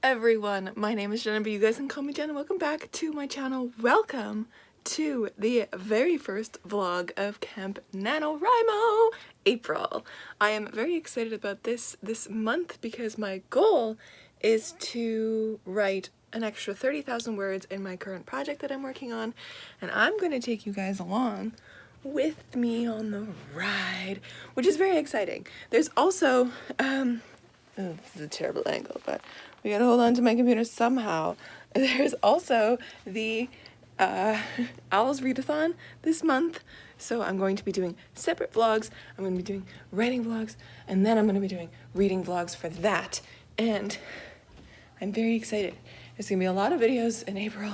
everyone, my name is Jenna, but you guys can call me Jenna. Welcome back to my channel. Welcome to the very first vlog of Camp NaNoWriMo, April. I am very excited about this month because my goal is to write an extra 30,000 words in my current project that I'm working on, and I'm going to take you guys along with me on the ride, which is very exciting. There's also, oh, this is a terrible angle, but we gotta hold on to my computer somehow. There's also the Owls Readathon this month, so I'm going to be doing separate vlogs. I'm going to be doing writing vlogs, and then I'm going to be doing reading vlogs for that, and I'm very excited. There's going to be a lot of videos in April,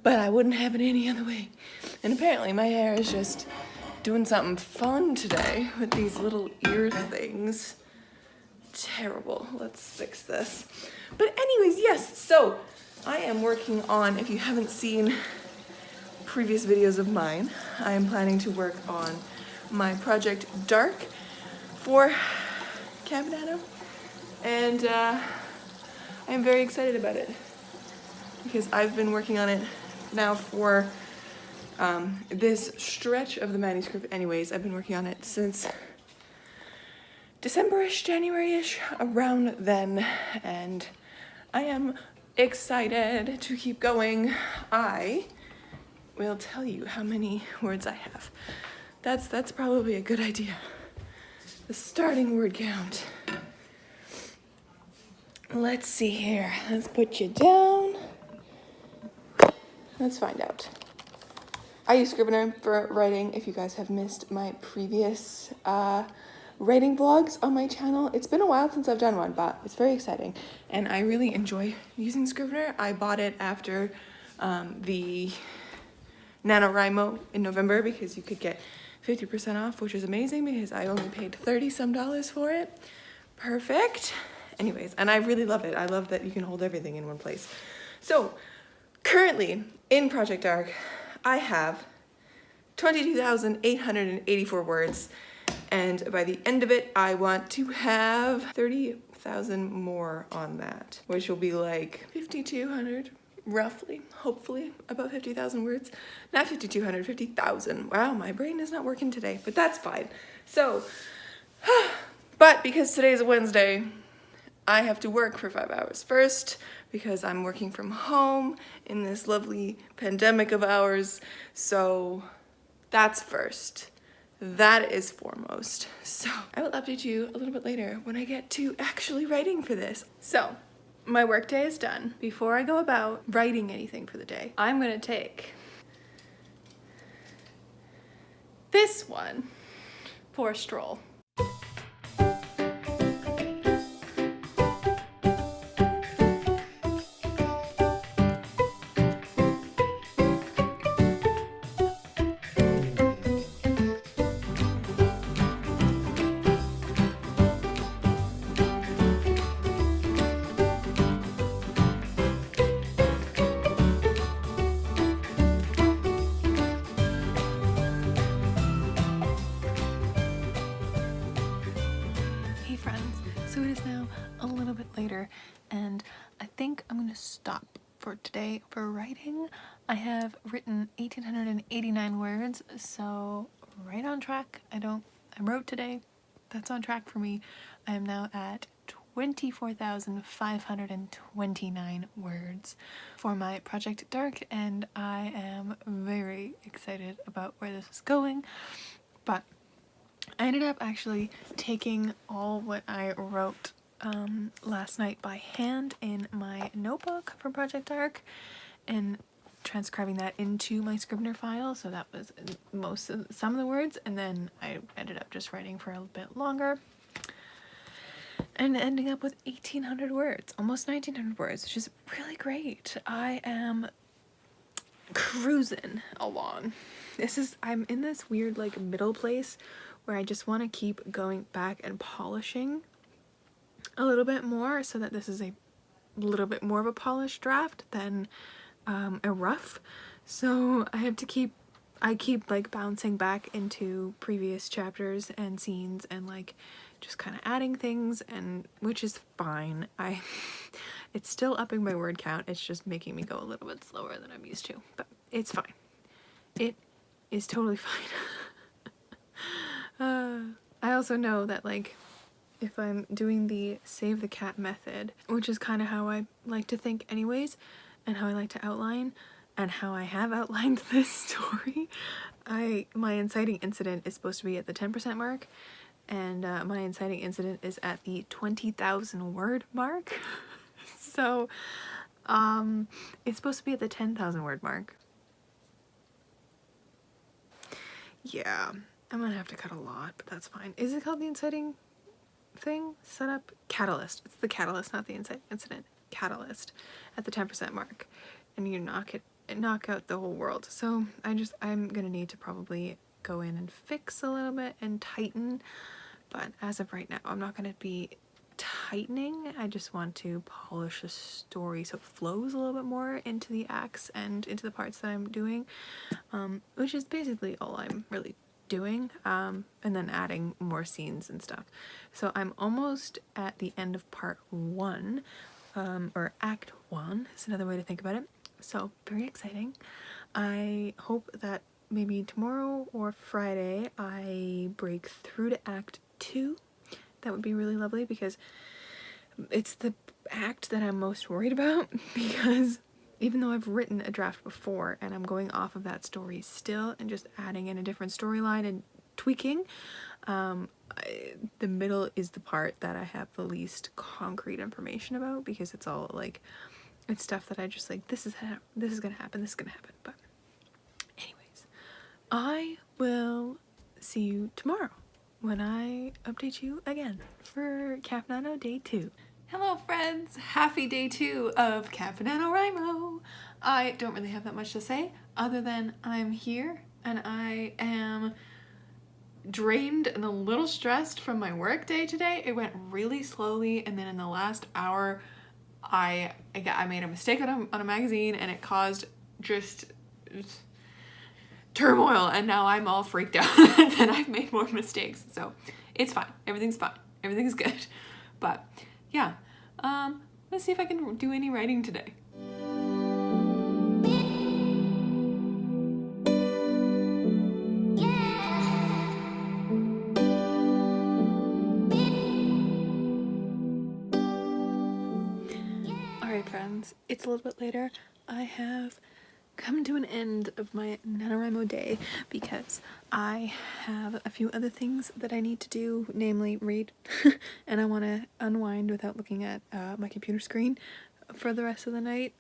but I wouldn't have it any other way. And apparently my hair is just doing something fun today with these little ear things. Terrible. Let's fix this. But anyways, yes, so I am working on, if you haven't seen previous videos of mine, I am planning to work on my project Dark for Camp Nano, and I am very excited about it because I've been working on it now for this stretch of the manuscript. Anyways, I've been working on it since December-ish, January-ish, around then, and I am excited to keep going. I will tell you how many words I have. That's probably a good idea. The starting word count. Let's see here. Let's put you down. Let's find out. I use Scrivener for writing. If you guys have missed my previous writing vlogs on my channel, it's been a while since I've done one, but it's very exciting and I really enjoy using Scrivener. I bought it after the NaNoWriMo in November because you could get 50% off, which is amazing because I only paid $30 some for it. Perfect. Anyways, and I really love it. I love that you can hold everything in one place. So currently in Project Dark, I have 22,884 words. And by the end of it, I want to have 30,000 more on that, which will be like 5,200, roughly, hopefully, about 50,000 words. Not 5,200, 50,000. Wow, my brain is not working today, but that's fine. So, but because today is a Wednesday, I have to work for 5 hours first because I'm working from home in this lovely pandemic of ours. So that's first. That is foremost. So I will update you a little bit later when I get to actually writing for this. So my workday is done. Before I go about writing anything for the day, I'm gonna take this one for a stroll. So it is now a little bit later and I think I'm gonna stop for today for writing. I have written 1,889 words, so right on track. I wrote today, that's on track for me. I am now at 24,529 words for my Project Dark, and I am very excited about where this is going. But I ended up actually taking all what I wrote last night by hand in my notebook for Project Dark and transcribing that into my Scrivener file. So that was some of the words, and then I ended up just writing for a bit longer and ending up with 1,800 words, almost 1,900 words, which is really great. I am cruising along. I'm in this weird like middle place where I just want to keep going back and polishing a little bit more so that this is a little bit more of a polished draft than a rough. So I keep like bouncing back into previous chapters and scenes and like just kind of adding things, and which is fine. It's still upping my word count. It's just making me go a little bit slower than I'm used to, but it's fine. It is totally fine. I also know that, like, if I'm doing the save the cat method, which is kind of how I like to think anyways, and how I like to outline, and how I have outlined this story, my inciting incident is supposed to be at the 10% mark, and my inciting incident is at the 20,000 word mark. So it's supposed to be at the 10,000 word mark. Yeah, I'm gonna have to cut a lot, but that's fine. Is it called the inciting thing? Setup? Catalyst. It's the catalyst, not the incident. Catalyst at the 10% mark. And you knock out the whole world. So I'm gonna need to probably go in and fix a little bit and tighten. But as of right now, I'm not gonna be tightening. I just want to polish the story so it flows a little bit more into the acts and into the parts that I'm doing, which is basically all I'm really doing, and then adding more scenes and stuff. So I'm almost at the end of part 1, or act 1 is another way to think about it. So very exciting. I hope that maybe tomorrow or Friday I break through to act 2. That would be really lovely, because it's the act that I'm most worried about, because even though I've written a draft before and I'm going off of that story still and just adding in a different storyline and tweaking, the middle is the part that I have the least concrete information about, because it's all like, it's stuff that I just like, this is gonna happen, this is gonna happen. But anyways, I will see you tomorrow when I update you again for Camp Nano Day 2. Hello friends! Happy day 2 of CampNanowrimo! I don't really have that much to say other than I'm here and I am drained and a little stressed from my work day today. It went really slowly, and then in the last hour I made a mistake on a magazine, and it caused just turmoil, and now I'm all freaked out that I've made more mistakes. So it's fine. Everything's fine. Everything's good. But yeah, let's see if I can do any writing today. Alright friends, it's a little bit later. I have come to an end of my NaNoWriMo day because I have a few other things that I need to do, namely read, and I want to unwind without looking at my computer screen for the rest of the night.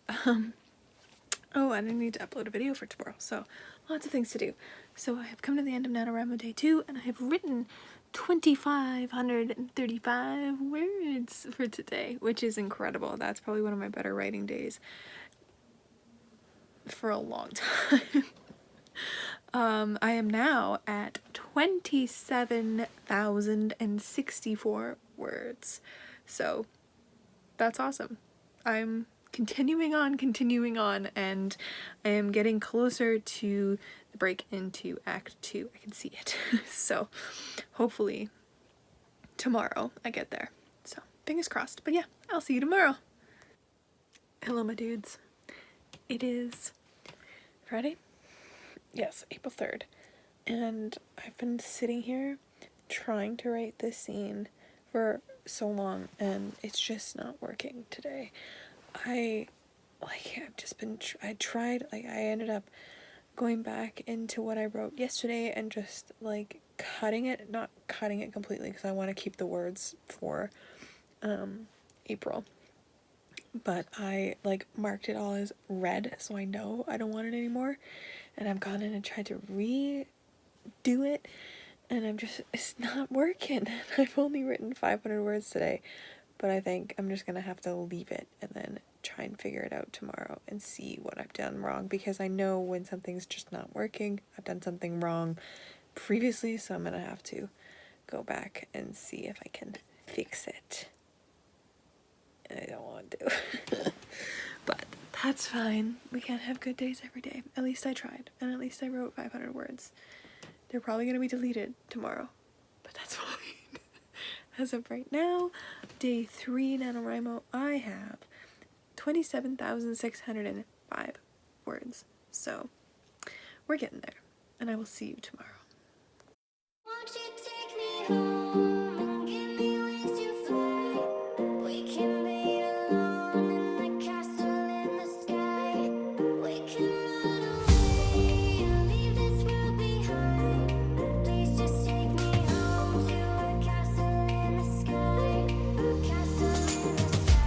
Oh, and I need to upload a video for tomorrow, so lots of things to do. So I have come to the end of NaNoWriMo day 2, and I have written 2,535 words for today, which is incredible. That's probably one of my better writing days for a long time. I am now at 27,064 words, so that's awesome. I'm continuing on, and I am getting closer to the break into Act 2. I can see it. So hopefully tomorrow I get there. So fingers crossed. But yeah, I'll see you tomorrow. Hello, my dudes. It is Friday? Yes, April 3rd. And I've been sitting here trying to write this scene for so long, and it's just not working today. I ended up going back into what I wrote yesterday and just like not cutting it completely because I want to keep the words for April. But I like marked it all as red, so I know I don't want it anymore. And I've gone in and tried to redo it, and it's not working. I've only written 500 words today, but I think I'm just gonna have to leave it and then try and figure it out tomorrow and see what I've done wrong, because I know when something's just not working, I've done something wrong previously, so I'm gonna have to go back and see if I can fix it. And I don't want to. But that's fine. We can't have good days every day. At least I tried, and at least I wrote 500 words. They're probably gonna be deleted tomorrow, but that's fine. as of right now, day 3 NaNoWriMo, I have 27,605 words. So we're getting there, and I will see you tomorrow. Won't you take me home and give me wings to fly? We can be alone in the castle in the sky. We can run away and leave this world behind. Please just take me home to a castle in the sky. Castle in the sky.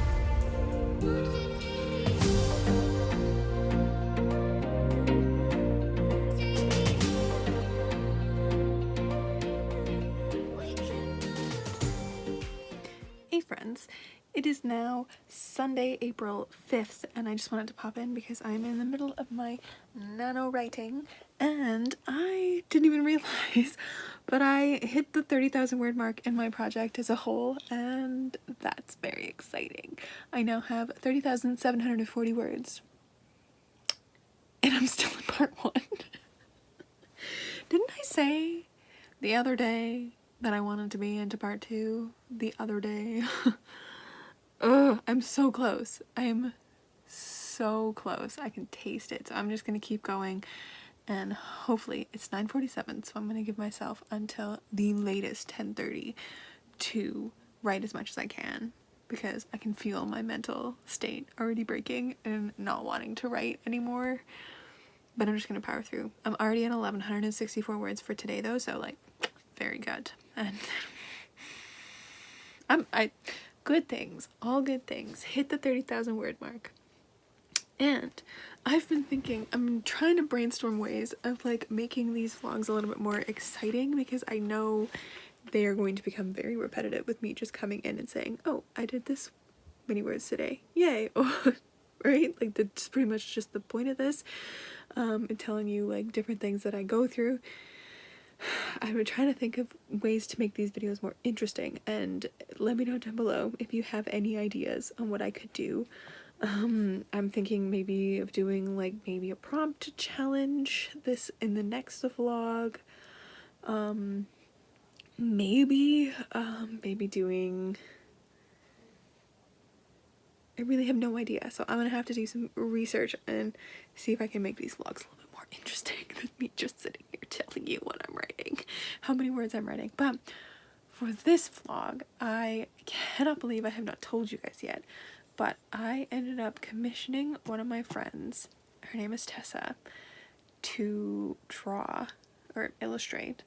Won't you take me home? Take me home. We can run away. Hey friends, it is now Sunday, April 5th, and I just wanted to pop in because I'm in the middle of my nano writing, and I didn't even realize, but I hit the 30,000 word mark in my project as a whole, and that's very exciting. I now have 30,740 words, and I'm still in part 1. Didn't I say the other day that I wanted to be into part 2 the other day? Ugh, I'm so close. I'm so close. I can taste it. So I'm just going to keep going. And hopefully it's 9:47, so I'm going to give myself until the latest 10:30 to write as much as I can, because I can feel my mental state already breaking and not wanting to write anymore. But I'm just going to power through. I'm already at 1,164 words for today though, so like very good. And good things, all good things. Hit the 30,000 word mark. And I've been thinking, I'm trying to brainstorm ways of like making these vlogs a little bit more exciting, because I know they are going to become very repetitive with me just coming in and saying, oh, I did this many words today, yay. Right? Like that's pretty much just the point of this, and telling you like different things that I go through. I've been trying to think of ways to make these videos more interesting, and let me know down below if you have any ideas on what I could do. I'm thinking maybe of doing like maybe a prompt challenge this in the next vlog. Maybe doing, I really have no idea, so I'm gonna have to do some research and see if I can make these vlogs a little bit more interesting than me just sitting here telling you what I'm writing, how many words I'm writing. But for this vlog, I cannot believe I have not told you guys yet, but I ended up commissioning one of my friends, her name is Tessa, to draw or illustrate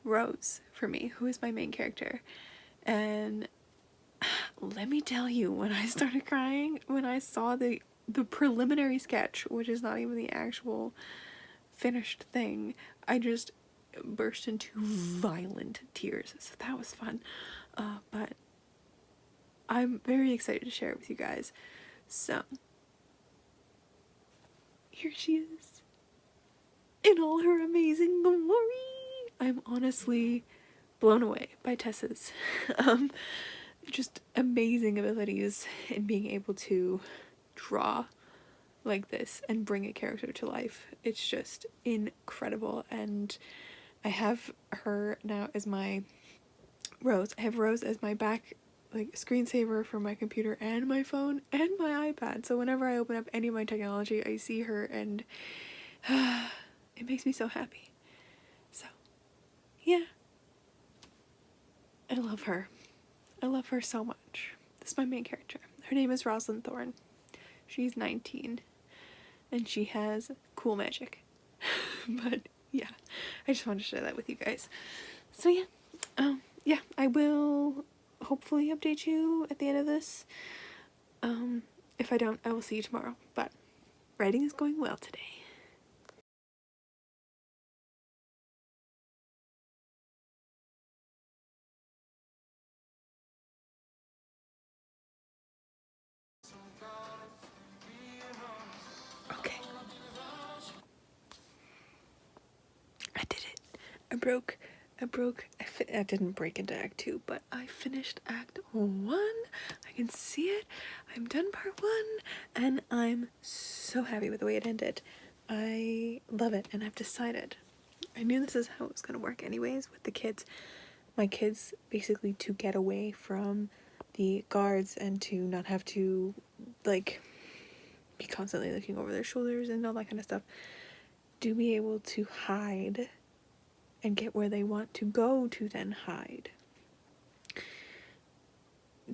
Rose for me, who is my main character. And let me tell you, when I started crying when I saw the preliminary sketch, which is not even the actual finished thing, I just burst into violent tears. So that was fun. But I'm very excited to share it with you guys. So here she is in all her amazing glory. I'm honestly blown away by Tessa's just amazing abilities in being able to draw like this and bring a character to life. It's just incredible, and I have her now as my Rose. I have Rose as my back like screensaver for my computer and my phone and my iPad, so whenever I open up any of my technology I see her, and it makes me so happy. So yeah, I love her. I love her so much. This is my main character. Her name is Rosalind Thorne. She's 19 and she has cool magic. But yeah, I just wanted to share that with you guys. So yeah, yeah, I will hopefully update you at the end of this. If I don't, I will see you tomorrow. But writing is going well today. Okay. I did it. I didn't break into Act 2, but I finished Act 1. I can see it. I'm done part 1, and I'm so happy with the way it ended. I love it, and I've decided. I knew this is how it was going to work anyways with the kids. my kids basically to get away from the guards and to not have to like be constantly looking over their shoulders and all that kind of stuff, to be able to hide and get where they want to go to then hide.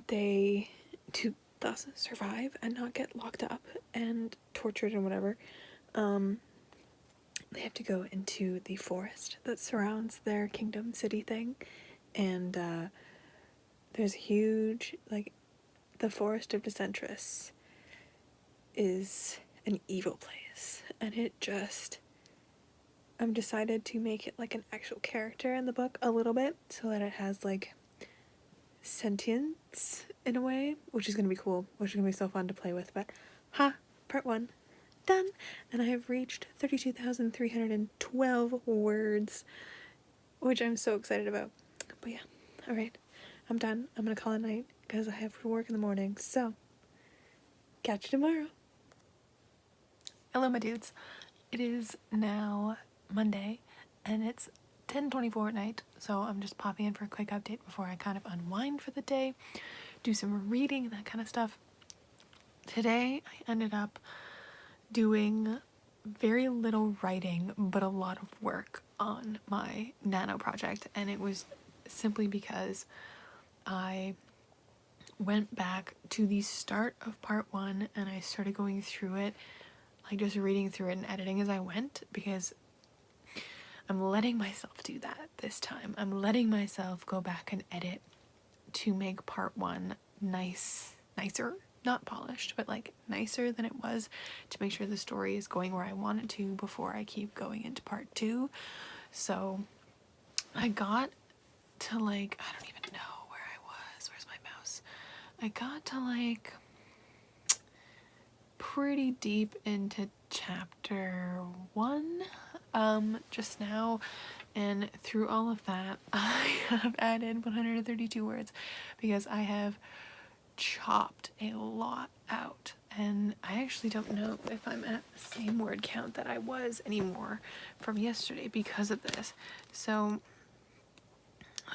They, to thus survive and not get locked up and tortured and whatever, they have to go into the forest that surrounds their kingdom city thing, and there's a huge, like, the forest of Decentris is an evil place, and it just, I've decided to make it like an actual character in the book a little bit, so that it has like sentience in a way, which is going to be cool, which is going to be so fun to play with. But part 1 done, and I have reached 32,312 words, which I'm so excited about. But yeah, alright, I'm done. I'm gonna call it night because I have to work in the morning, so catch you tomorrow. Hello my dudes, it is now Monday and it's 10:24 at night, so I'm just popping in for a quick update before I kind of unwind for the day, do some reading and that kind of stuff. Today I ended up doing very little writing but a lot of work on my Nano project, and it was simply because I went back to the start of part 1 and I started going through it, like just reading through it and editing as I went, because I'm letting myself do that this time. I'm letting myself go back and edit to make part 1 nicer, not polished, but like nicer than it was, to make sure the story is going where I want it to before I keep going into part 2. So I got to like, I don't even know where I was. Where's my mouse? I got to like pretty deep into chapter 1 just now, and through all of that I have added 132 words because I have chopped a lot out, and I actually don't know if I'm at the same word count that I was anymore from yesterday because of this. So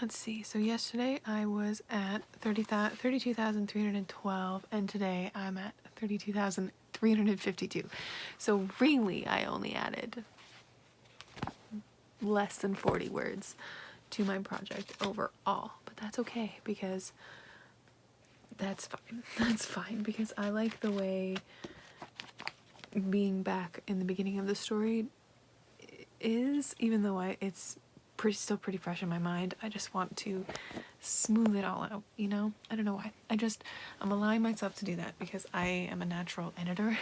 let's see, so yesterday I was at 32,312 and today I'm at 32,352. So really I only added less than 40 words to my project overall, but that's okay because that's fine. That's fine because I like the way being back in the beginning of the story is, even though it's still pretty fresh in my mind. I just want to smooth it all out, you know? I don't know why. I'm allowing myself to do that because I am a natural editor.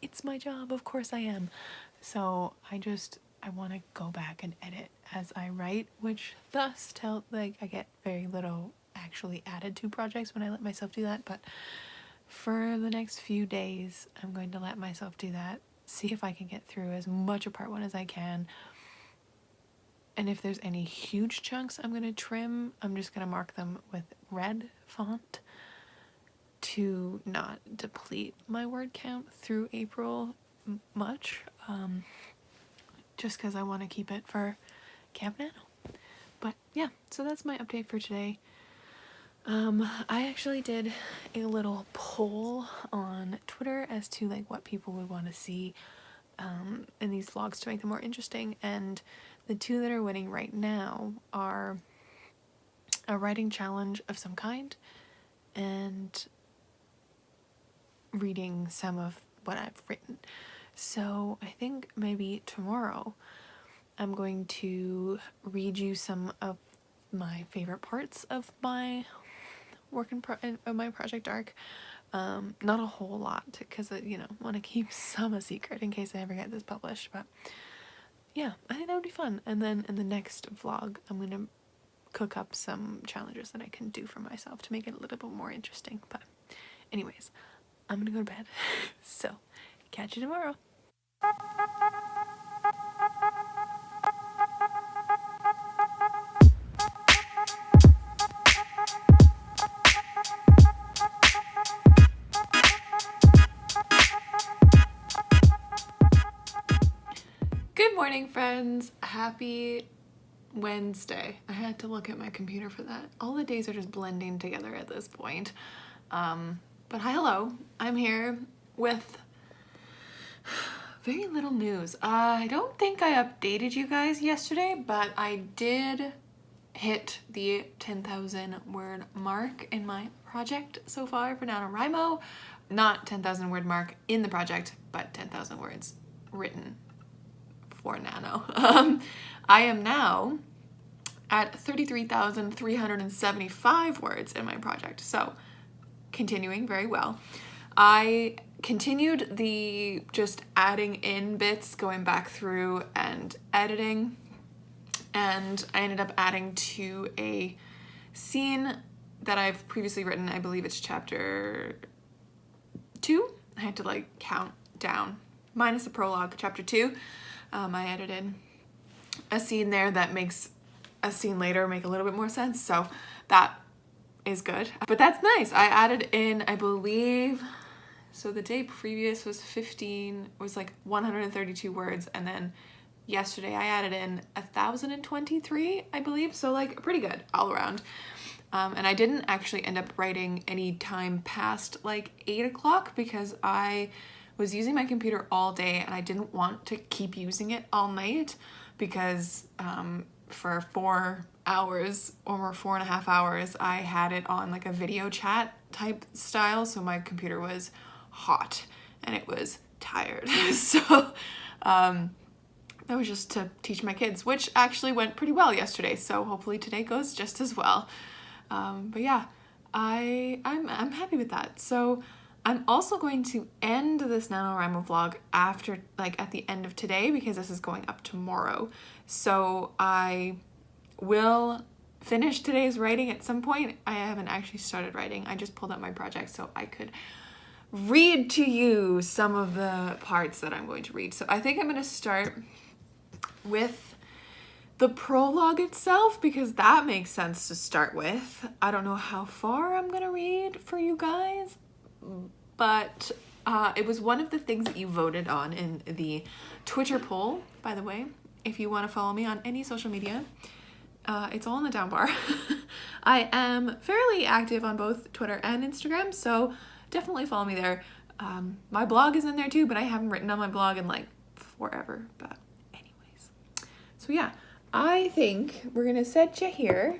It's my job, of course I am. So I want to go back and edit as I write, which thus I get very little actually added to projects when I let myself do that. But for the next few days, I'm going to let myself do that, see if I can get through as much of part 1 as I can. And if there's any huge chunks I'm going to trim, I'm just going to mark them with red font to not deplete my word count through April much, just because I want to keep it for Camp Nano. But yeah, so that's my update for today. I actually did a little poll on Twitter as to like what people would want to see in these vlogs to make them more interesting, and the two that are winning right now are a writing challenge of some kind and reading some of what I've written. So I think maybe tomorrow I'm going to read you some of my favorite parts of my my project arc. Not a whole lot because I want to keep some a secret in case I ever get this published, but yeah, I think that would be fun. And then in the next vlog I'm gonna cook up some challenges that I can do for myself to make it a little bit more interesting. But anyways, I'm gonna go to bed. So catch you tomorrow. Good morning, friends. Happy Wednesday. I had to look at my computer for that. All the days are just blending together at this point. But hi, hello. I'm here with very little news. I don't think I updated you guys yesterday, but I did hit the 10,000 word mark in my project so far for NaNoWriMo. Not 10,000 word mark in the project, but 10,000 words written for Nano. I am now at 33,375 words in my project, so continuing very well. I continued the just adding in bits, going back through and editing, and I ended up adding to a scene that I've previously written. I believe it's chapter 2. I had to like count down, minus the prologue, chapter 2. I edited a scene there that makes a scene later make a little bit more sense, so that is good. But that's nice. I added in, I believe, so the day previous was 132 words, and then yesterday I added in 1,023, I believe, so like pretty good all around. And I didn't actually end up writing any time past like 8 o'clock because I was using my computer all day and I didn't want to keep using it all night because for 4 hours or 4.5 hours I had it on like a video chat type style, so my computer was hot and it was tired. So that was just to teach my kids, which actually went pretty well yesterday, so hopefully today goes just as well. But yeah, I'm happy with that. So I'm also going to end this NaNoWriMo vlog after, like, at the end of today because this is going up tomorrow. So I will finish today's writing at some point. I haven't actually started writing. I just pulled up my project so I could read to you some of the parts that I'm going to read. So I think I'm going to start with the prologue itself because that makes sense to start with. I don't know how far I'm going to read for you guys, but it was one of the things that you voted on in the Twitter poll, by the way. If you want to follow me on any social media, it's all in the down bar. I am fairly active on both Twitter and Instagram, so definitely follow me there. My blog is in there too, but I haven't written on my blog in like forever, but anyways. So yeah, I think we're gonna set you here.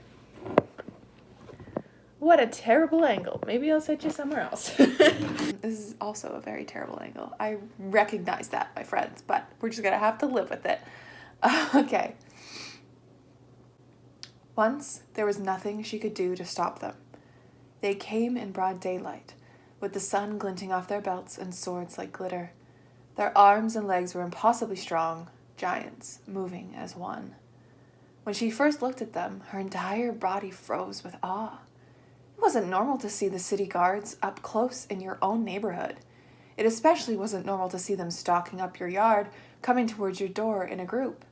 What a terrible angle. Maybe I'll set you somewhere else. This is also a very terrible angle. I recognize that, my friends, but we're just gonna have to live with it. Okay. Once there was nothing she could do to stop them. They came in broad daylight, with the sun glinting off their belts and swords like glitter. Their arms and legs were impossibly strong, giants, moving as one. When she first looked at them, her entire body froze with awe. It wasn't normal to see the city guards up close in your own neighborhood. It especially wasn't normal to see them stalking up your yard, coming towards your door in a group.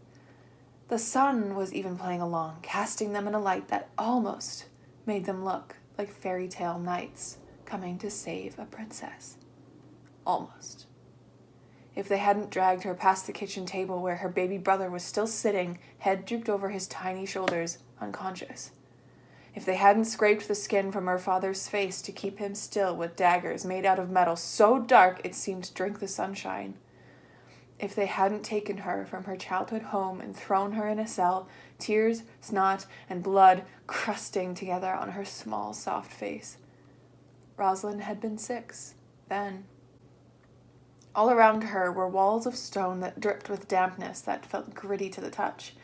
The sun was even playing along, casting them in a light that almost made them look like fairy tale knights coming to save a princess. Almost. If they hadn't dragged her past the kitchen table where her baby brother was still sitting, head drooped over his tiny shoulders, unconscious. If they hadn't scraped the skin from her father's face to keep him still with daggers made out of metal so dark it seemed to drink the sunshine. If they hadn't taken her from her childhood home and thrown her in a cell, tears, snot, and blood crusting together on her small, soft face. Rosalind had been 6 then. All around her were walls of stone that dripped with dampness that felt gritty to the touch.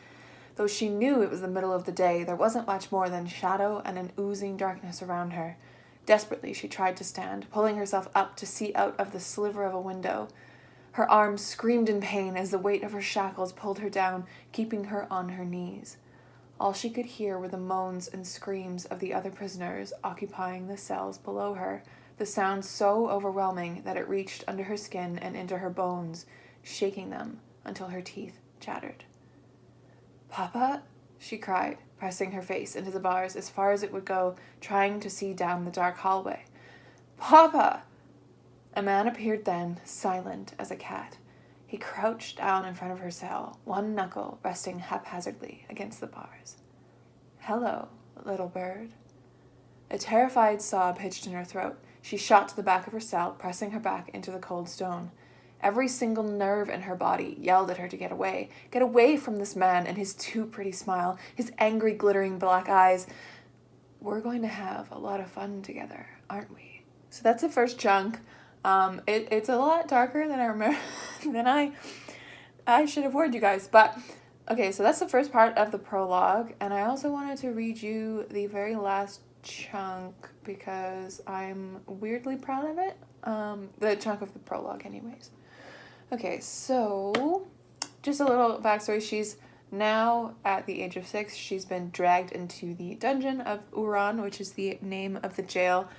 Though she knew it was the middle of the day, there wasn't much more than shadow and an oozing darkness around her. Desperately, she tried to stand, pulling herself up to see out of the sliver of a window. Her arms screamed in pain as the weight of her shackles pulled her down, keeping her on her knees. All she could hear were the moans and screams of the other prisoners occupying the cells below her, the sound so overwhelming that it reached under her skin and into her bones, shaking them until her teeth chattered. "Papa?" she cried, pressing her face into the bars as far as it would go, trying to see down the dark hallway. "Papa!" A man appeared then, silent as a cat. He crouched down in front of her cell, one knuckle resting haphazardly against the bars. "Hello, little bird." A terrified sob hitched in her throat. She shot to the back of her cell, pressing her back into the cold stone. Every single nerve in her body yelled at her to get away. Get away from this man and his too pretty smile, his angry, glittering black eyes. We're going to have a lot of fun together, aren't we? So that's the first chunk. It's a lot darker than I remember, than I should have warned you guys. But, okay, so that's the first part of the prologue. And I also wanted to read you the very last chunk because I'm weirdly proud of it. The chunk of the prologue anyways. Okay, so just a little backstory. She's now at the age of 6. She's been dragged into the dungeon of Uran, which is the name of the jail,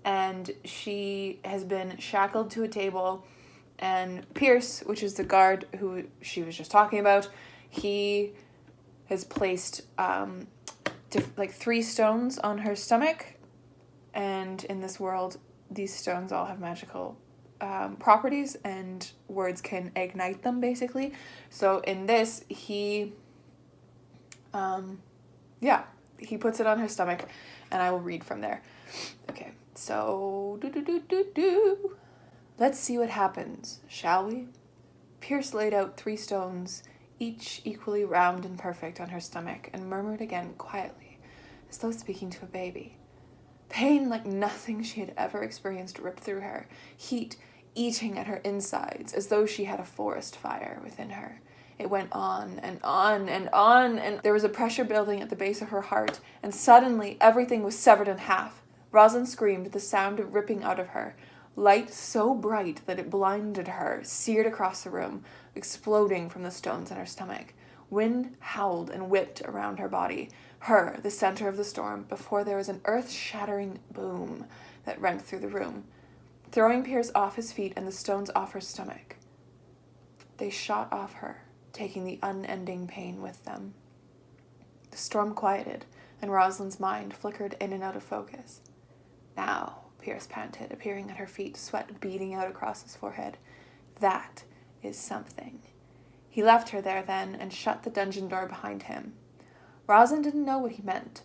and she has been shackled to a table, and Pierce, which is the guard who she was just talking about, he has placed 3 stones on her stomach, and in this world these stones all have magical properties, and words can ignite them, basically. So in this, he puts it on her stomach, and I will read from there. Okay, so let's see what happens, shall we? Pierce laid out 3 stones, each equally round and perfect, on her stomach, and murmured again quietly, as though speaking to a baby. Pain like nothing she had ever experienced ripped through her, heat eating at her insides, as though she had a forest fire within her. It went on and on and on, and there was a pressure building at the base of her heart, and suddenly everything was severed in half. Rosalind screamed, the sound ripping out of her. Light so bright that it blinded her, seared across the room, exploding from the stones in her stomach. Wind howled and whipped around her body, her, the center of the storm, before there was an earth-shattering boom that rent through the room, throwing Pierce off his feet and the stones off her stomach. They shot off her, taking the unending pain with them. The storm quieted, and Rosalind's mind flickered in and out of focus. Now, Pierce panted, appearing at her feet, sweat beading out across his forehead. That is something. He left her there then, and shut the dungeon door behind him. Rosalind didn't know what he meant.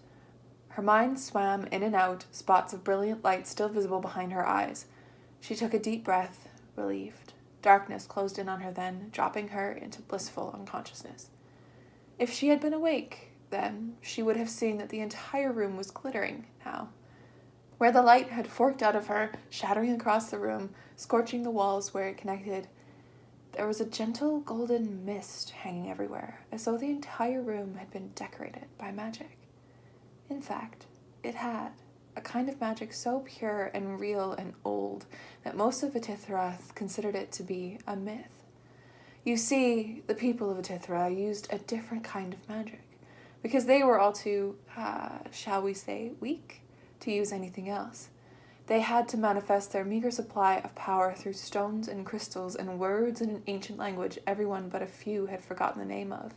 Her mind swam in and out, spots of brilliant light still visible behind her eyes. She took a deep breath, relieved. Darkness closed in on her then, dropping her into blissful unconsciousness. If she had been awake, then, she would have seen that the entire room was glittering now. Where the light had forked out of her, shattering across the room, scorching the walls where it connected, there was a gentle golden mist hanging everywhere, as though the entire room had been decorated by magic. In fact, it had. A kind of magic so pure and real and old that most of Atithra considered it to be a myth. You see, the people of Atithra used a different kind of magic, because they were all too, shall we say, weak to use anything else. They had to manifest their meager supply of power through stones and crystals and words in an ancient language everyone but a few had forgotten the name of.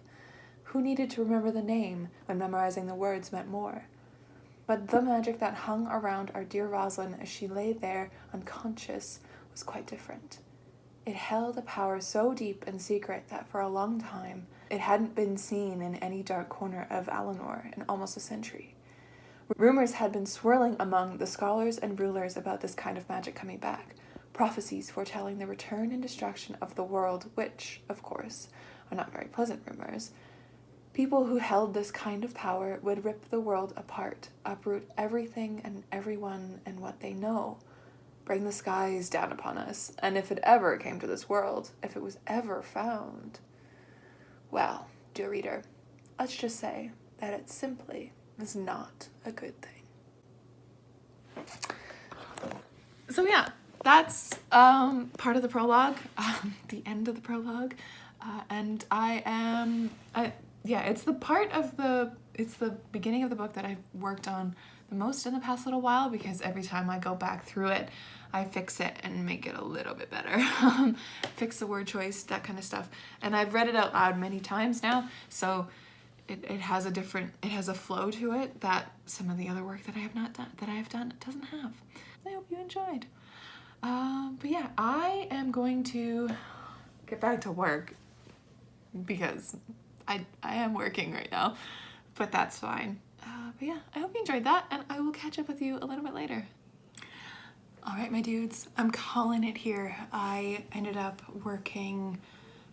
Who needed to remember the name when memorizing the words meant more? But the magic that hung around our dear Rosalind as she lay there unconscious was quite different. It held a power so deep and secret that for a long time it hadn't been seen in any dark corner of Alinor in almost a century. Rumors had been swirling among the scholars and rulers about this kind of magic coming back, prophecies foretelling the return and destruction of the world, which, of course, are not very pleasant rumors. People who held this kind of power would rip the world apart, uproot everything and everyone and what they know, bring the skies down upon us, and if it ever came to this world, if it was ever found, well, dear reader, let's just say that it simply is not a good thing. So yeah, that's part of the prologue, the end of the prologue, and it's the part of it's the beginning of the book that I've worked on the most in the past little while, because every time I go back through it, I fix it and make it a little bit better. Fix the word choice, that kind of stuff. And I've read it out loud many times now, so it has a flow to it that some of the other work that I have done doesn't have. I hope you enjoyed. But yeah, I am going to get back to work because I am working right now, but that's fine. But yeah, I hope you enjoyed that, and I will catch up with you a little bit later. All right, my dudes, I'm calling it here. I ended up working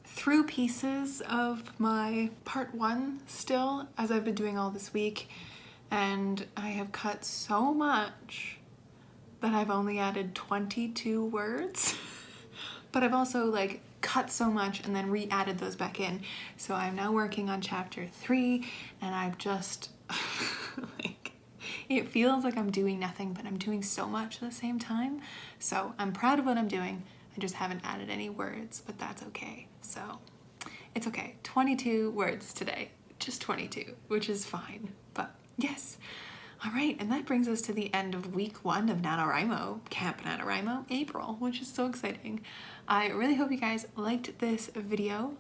through pieces of my part 1 still, as I've been doing all this week, and I have cut so much that I've only added 22 words. But I've also like cut so much and then re-added those back in. So I'm now working on chapter 3, and I've just like, it feels like I'm doing nothing, but I'm doing so much at the same time. So I'm proud of what I'm doing. I just haven't added any words, but that's okay. So it's okay. 22 words today, just 22, which is fine. But yes. All right, and that brings us to the end of week 1 of NaNoWriMo, Camp NaNoWriMo, April, which is so exciting. I really hope you guys liked this video.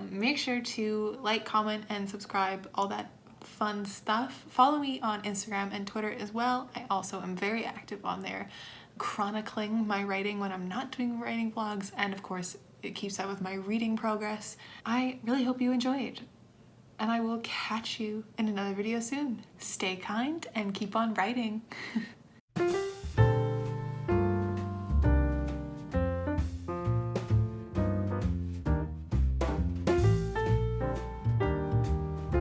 Make sure to like, comment, and subscribe, all that fun stuff. Follow me on Instagram and Twitter as well. I also am very active on there, chronicling my writing when I'm not doing writing vlogs, and of course, it keeps up with my reading progress. I really hope you enjoyed, and I will catch you in another video soon. Stay kind and keep on writing.